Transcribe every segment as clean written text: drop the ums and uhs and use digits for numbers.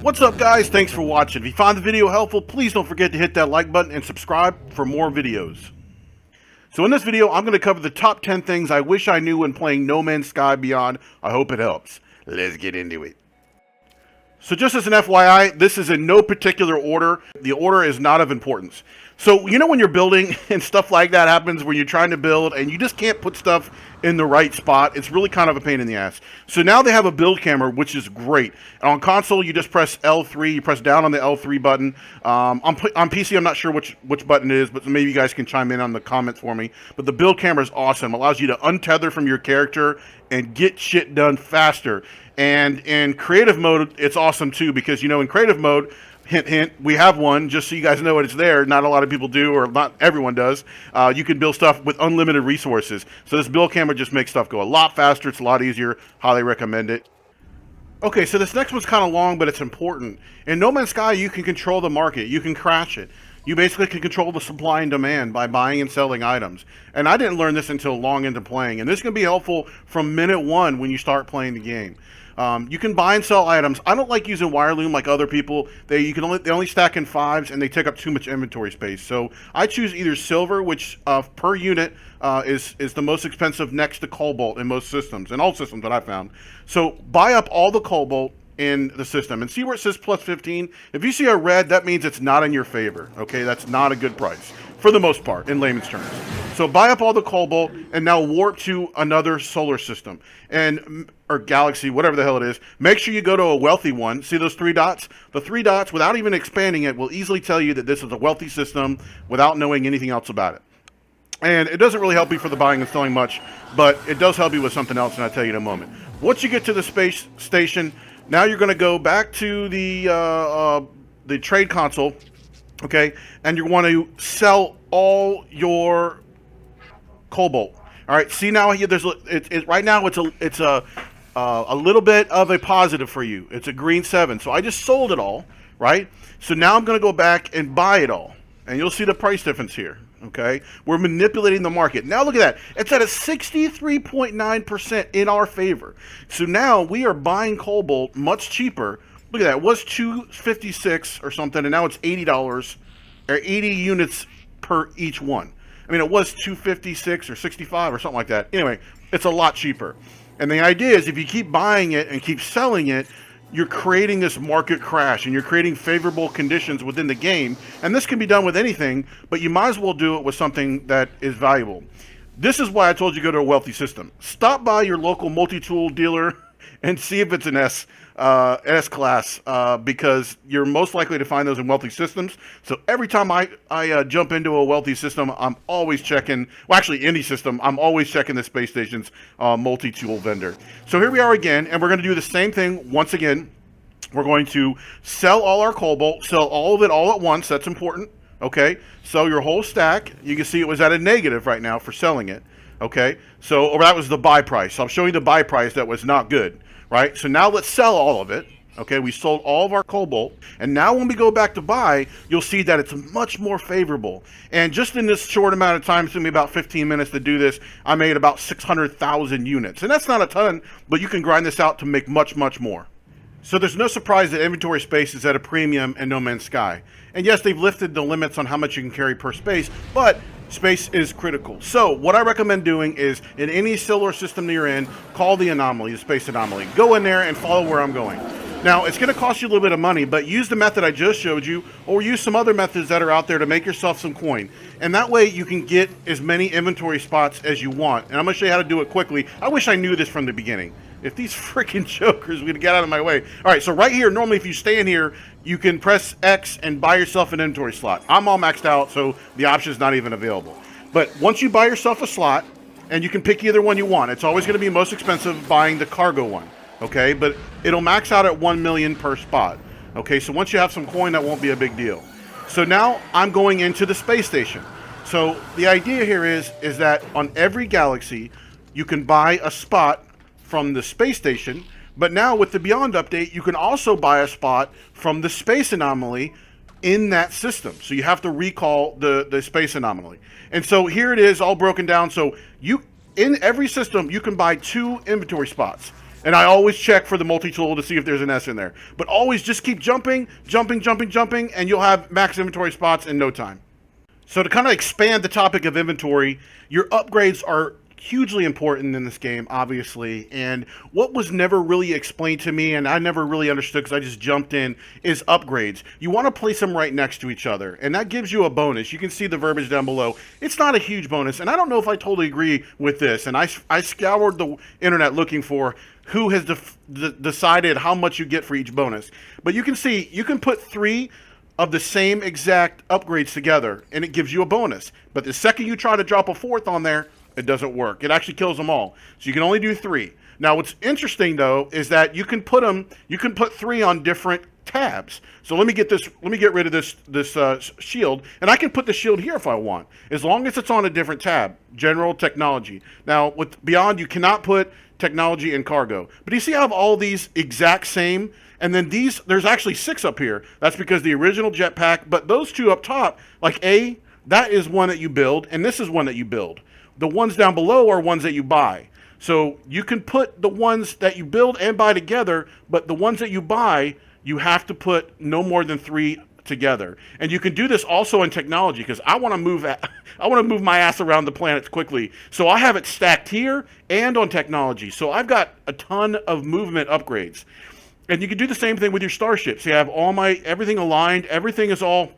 What's up, guys? Thanks for watching. If you found the video helpful, please don't forget to hit that like button and subscribe for more videos. So in this video, I'm going to cover the top 10 things I wish I knew when playing No Man's Sky Beyond. I hope it helps. Let's get into it. So just as an FYI, this is in no particular order. The order is not of importance. So, you know when you're building and stuff like that happens where you're trying to build and you just can't put stuff in the right spot? It's really kind of a pain in the ass. So now they have a build camera, which is great. And on console, you just press L3. You press down on the L3 button. On PC, I'm not sure which button it is, but maybe you guys can chime in on the comments for me. But the build camera is awesome. It allows you to untether from your character and get shit done faster. And in creative mode, it's awesome too, because, you know, in creative mode, hint, hint, we have one, just so you guys know it's there. Not a lot of people do, or not everyone does. You can build stuff with unlimited resources. So this build camera just makes stuff go a lot faster. It's a lot easier. Highly recommend it. Okay, so this next one's kind of long, but it's important. In No Man's Sky, you can control the market. You can crash it. You basically can control the supply and demand by buying and selling items. And I didn't learn this until long into playing. And this can be helpful from minute one when you start playing the game. You can buy and sell items. I don't like using Wireloom like other people. They only stack in 5s and they take up too much inventory space. So I choose either silver, which per unit is the most expensive next to cobalt in most systems, in all systems that I found. So buy up all the cobalt in the system and see where it says plus 15. If you see a red, that means it's not in your favor. Okay, that's not a good price for the most part in layman's terms. So buy up all the cobalt and now warp to another solar system or galaxy, whatever the hell it is. Make sure you go to a wealthy one. See those 3 dots? The 3 dots, without even expanding it, will easily tell you that this is a wealthy system without knowing anything else about it. And it doesn't really help you for the buying and selling much, but it does help you with something else, and I'll tell you in a moment. Once you get to the space station, now you're going to go back to the trade console, okay, and you want to sell all your cobalt. All right, see now here, right now it's a little bit of a positive for you. It's a green 7, so I just sold it all, right? So now I'm going to go back and buy it all, and you'll see the price difference here. Okay, we're manipulating the market. Now look at that. It's at a 63.9% in our favor. So now we are buying cobalt much cheaper. Look at that. It was $256 or something, and now it's $80 or 80 units per each one. I mean, it was $256 or 65 or something like that. Anyway, it's a lot cheaper. And the idea is if you keep buying it and keep selling it, you're creating this market crash and you're creating favorable conditions within the game. And this can be done with anything, but you might as well do it with something that is valuable. This is why I told you to go to a wealthy system. Stop by your local multi-tool dealer and see if it's an S-class, because you're most likely to find those in wealthy systems. So every time I jump into a wealthy system, I'm always checking, well, actually any system, I'm always checking the space station's multi-tool vendor. So here we are again, and we're going to do the same thing once again. We're going to sell all our cobalt, sell all of it all at once. That's important, okay? Sell your whole stack. You can see it was at a negative right now for selling it, okay? So, or that was the buy price. So I'm showing you the buy price that was not good. Right, so now let's sell all of it. Okay, we sold all of our cobalt, and now when we go back to buy, you'll see that it's much more favorable. And just in this short amount of time, it's going to be about 15 minutes to do this, I made about 600,000 units. And that's not a ton, but you can grind this out to make much, much more. So there's no surprise that inventory space is at a premium in No Man's Sky. And yes, they've lifted the limits on how much you can carry per space, but space is critical. So what I recommend doing is, in any solar system that you're in, call the anomaly, the space anomaly. Go in there and follow where I'm going. Now, it's going to cost you a little bit of money, but use the method I just showed you, or use some other methods that are out there to make yourself some coin. And that way you can get as many inventory spots as you want. And I'm going to show you how to do it quickly. I wish I knew this from the beginning. If these freaking jokers would get out of my way. All right, so right here, normally if you stay in here, you can press X and buy yourself an inventory slot. I'm all maxed out, so the option is not even available. But once you buy yourself a slot, and you can pick either one you want, it's always going to be most expensive buying the cargo one, okay? But it'll max out at 1 million per spot, okay? So once you have some coin, that won't be a big deal. So now I'm going into the space station. So the idea here is that on every galaxy, you can buy a spot from the space station, but now with the Beyond update, you can also buy a spot from the space anomaly in that system. So you have to recall the space anomaly. And so here it is all broken down. So you, in every system, you can buy 2 inventory spots. And I always check for the multi-tool to see if there's an S in there. But always just keep jumping, and you'll have max inventory spots in no time. So to kind of expand the topic of inventory, your upgrades are hugely important in this game, obviously. And what was never really explained to me, and I never really understood because I just jumped in, is upgrades. You want to place them right next to each other, and that gives you a bonus. You can see the verbiage down below. It's not a huge bonus, and I don't know if I totally agree with this. And I scoured the internet looking for who has decided how much you get for each bonus. But you can see, you can put 3 of the same exact upgrades together, and it gives you a bonus. But the second you try to drop a 4th on there, it doesn't work. It actually kills them all. So you can only do 3. Now, what's interesting though is that you can put 3 on different tabs. So let me get rid of this shield, and I can put the shield here if I want, as long as it's on a different tab. General, technology. Now, with Beyond, you cannot put technology and cargo. But you see, I have all these exact same, and then there's actually 6 up here. That's because the original jetpack. But those 2 up top, like A, that is one that you build, and this is one that you build. The ones down below are ones that you buy. So you can put the ones that you build and buy together, but the ones that you buy, you have to put no more than 3 together. And you can do this also in technology, because I want to move my ass around the planets quickly. So I have it stacked here and on technology. So I've got a ton of movement upgrades. And you can do the same thing with your starships. You have everything aligned, everything is all.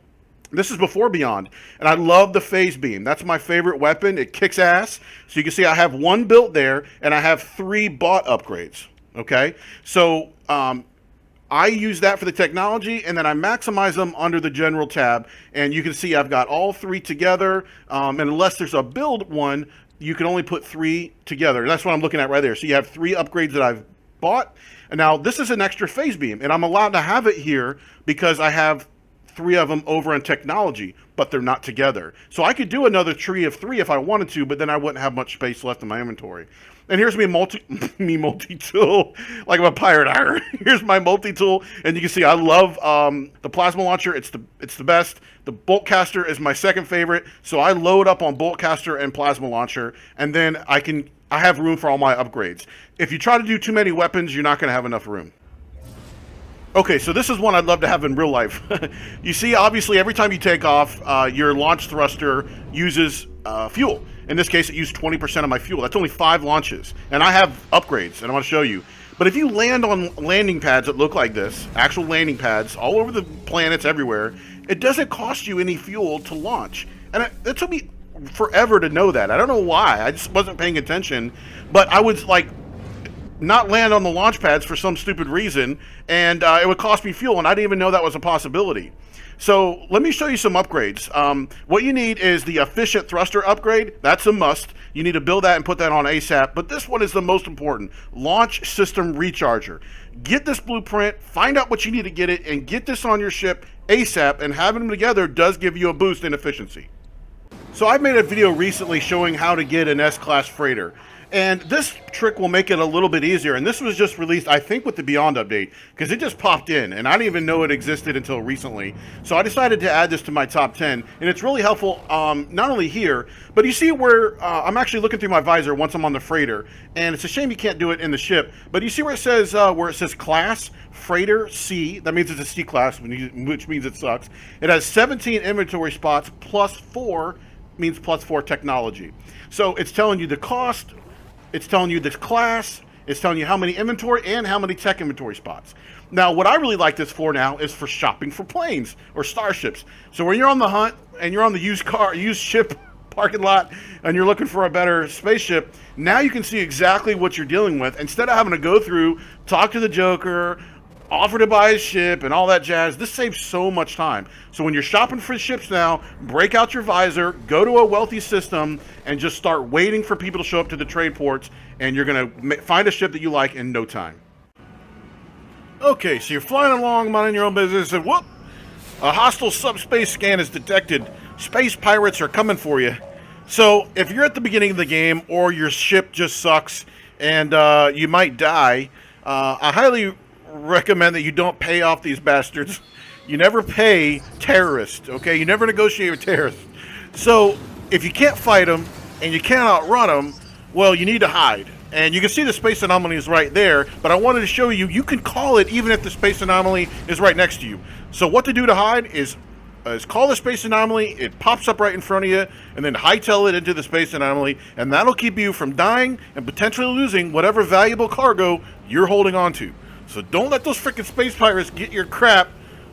This is before Beyond, and I love the phase beam. That's my favorite weapon. It kicks ass. So you can see I have 1 built there, and I have 3 bought upgrades. Okay, so I use that for the technology, and then I maximize them under the general tab. And you can see I've got all 3 together, and unless there's a build one, you can only put 3 together. And that's what I'm looking at right there. So you have 3 upgrades that I've bought, and now this is an extra phase beam, and I'm allowed to have it here because I have 3 of them over in technology, but they're not together. So I could do another tree of 3 if I wanted to, but then I wouldn't have much space left in my inventory. And here's me multi-tool, like I'm a pirate. Here's my multi-tool, and you can see I love the plasma launcher. It's the best. The bolt caster is my second favorite. So I load up on bolt caster and plasma launcher, and then I have room for all my upgrades. If you try to do too many weapons, you're not going to have enough room. Okay, so this is one I'd love to have in real life. You see, obviously, every time you take off, your launch thruster uses fuel. In this case, it used 20% of my fuel. That's only 5 launches. And I have upgrades, and I want to show you. But if you land on landing pads that look like this, actual landing pads, all over the planets, everywhere, it doesn't cost you any fuel to launch. And it took me forever to know that. I don't know why. I just wasn't paying attention. But I would, not land on the launch pads for some stupid reason, and it would cost me fuel, and I didn't even know that was a possibility. So let me show you some upgrades. What you need is the efficient thruster upgrade. That's a must. You need to build that and put that on ASAP, but this one is the most important. Launch system recharger. Get this blueprint, find out what you need to get it, and get this on your ship ASAP, and having them together does give you a boost in efficiency. So I've made a video recently showing how to get an S-Class freighter. And this trick will make it a little bit easier. And this was just released, I think, with the Beyond update, because it just popped in, and I didn't even know it existed until recently. So I decided to add this to my top 10, and it's really helpful, not only here, but you see where I'm actually looking through my visor once I'm on the freighter, and it's a shame you can't do it in the ship. But you see where it says class, freighter C. That means it's a C class, which means it sucks. It has 17 inventory spots plus 4 means plus 4 technology. So it's telling you the cost. It's telling you the class, it's telling you how many inventory and how many tech inventory spots. Now, what I really like this for now is for shopping for planes or starships. So when you're on the hunt and you're on the used ship parking lot and you're looking for a better spaceship, now you can see exactly what you're dealing with. Instead of having to go through, talk to the Joker, offer to buy a ship and all that jazz, this saves so much time. So when you're shopping for ships now, break out your visor, go to a wealthy system, and just start waiting for people to show up to the trade ports, and you're going to find a ship that you like in no time. Okay, so you're flying along, minding your own business, and whoop! A hostile subspace scan is detected. Space pirates are coming for you. So if you're at the beginning of the game, or your ship just sucks, and you might die, I highly recommend that you don't pay off these bastards. You never pay terrorists, okay? You never negotiate with terrorists. So if you can't fight them and you can't outrun them, well, you need to hide. And you can see the space anomaly is right there, but I wanted to show you, you can call it even if the space anomaly is right next to you. So what to do to hide is call the space anomaly, it pops up right in front of you, and then hightail it into the space anomaly, and that'll keep you from dying and potentially losing whatever valuable cargo you're holding on to. So don't let those freaking space pirates get your crap.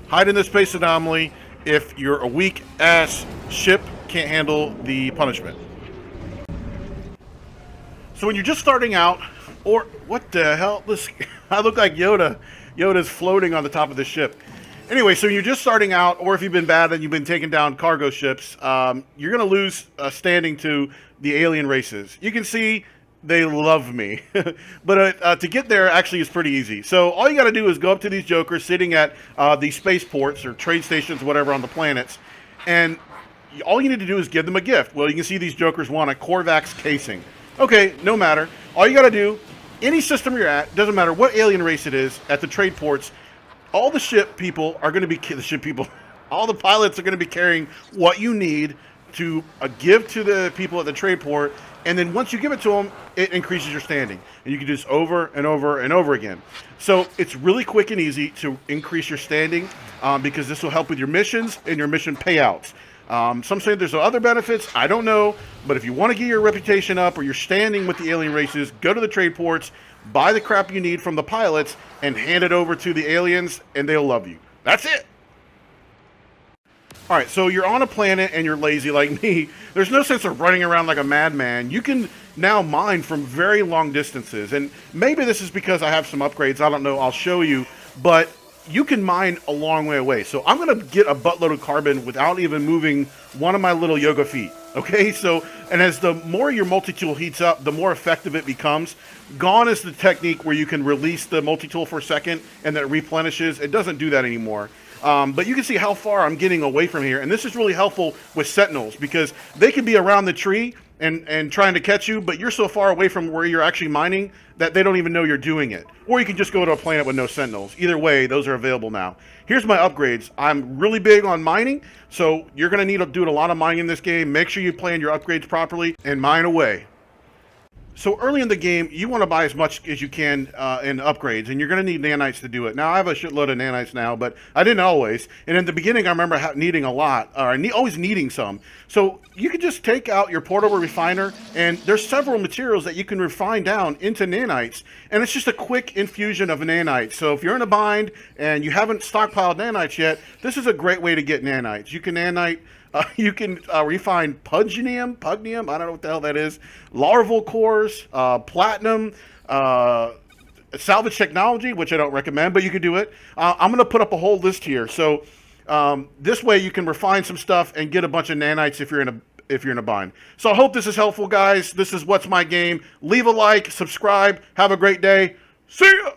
Hide in the space anomaly if you're a weak-ass ship, can't handle the punishment. So when you're just starting out, or what the hell? This, I look like Yoda. Yoda's floating on the top of the ship. Anyway, so you're just starting out, or if you've been bad and you've been taking down cargo ships, you're going to lose standing to the alien races. You can see they love me. But to get there actually is pretty easy. So all you got to do is go up to these jokers sitting at these spaceports or trade stations, whatever, on the planets. And all you need to do is give them a gift. Well, you can see these jokers want a Korvax casing. Okay, no matter. All you got to do, any system you're at, doesn't matter what alien race it is, at the trade ports, all the ship people are going to be, all the pilots are going to be carrying what you need to give to the people at the trade port, and then once you give it to them, it increases your standing. And you can do this over and over and over again. So it's really quick and easy to increase your standing because this will help with your missions and your mission payouts. Some say there's other benefits, I don't know, but if you want to get your reputation up or your standing with the alien races, go to the trade ports, buy the crap you need from the pilots, and hand it over to the aliens, and they'll love you. That's it! Alright, so you're on a planet and you're lazy like me. There's no sense of running around like a madman. You can now mine from very long distances, and maybe this is because I have some upgrades, I don't know, I'll show you, but you can mine a long way away. So I'm going to get a buttload of carbon without even moving one of my little yoga feet. Okay, so, and as the more your multi-tool heats up, the more effective it becomes. Gone is the technique where you can release the multi-tool for a second and then it replenishes. It doesn't do that anymore. But you can see how far I'm getting away from here. And this is really helpful with sentinels because they can be around the tree and trying to catch you, but you're so far away from where you're actually mining that they don't even know you're doing it. Or you can just go to a planet with no sentinels. Either way, those are available now. Here's my upgrades. I'm really big on mining, so you're going to need to do a lot of mining in this game. Make sure you plan your upgrades properly and mine away. So early in the game, you want to buy as much as you can in upgrades, and you're going to need nanites to do it. Now, I have a shitload of nanites now, but I didn't always. And in the beginning, I remember needing a lot, or always needing some. So you can just take out your portable refiner, and there's several materials that you can refine down into nanites, and it's just a quick infusion of nanites. So if you're in a bind and you haven't stockpiled nanites yet, this is a great way to get nanites. You can nanite. You can refine pugnium, I don't know what the hell that is, larval cores, platinum, salvage technology, which I don't recommend, but you can do it. I'm going to put up a whole list here. So this way you can refine some stuff and get a bunch of nanites if you're in a bind. So I hope this is helpful, guys. This is What's My Game. Leave a like, subscribe, have a great day. See ya!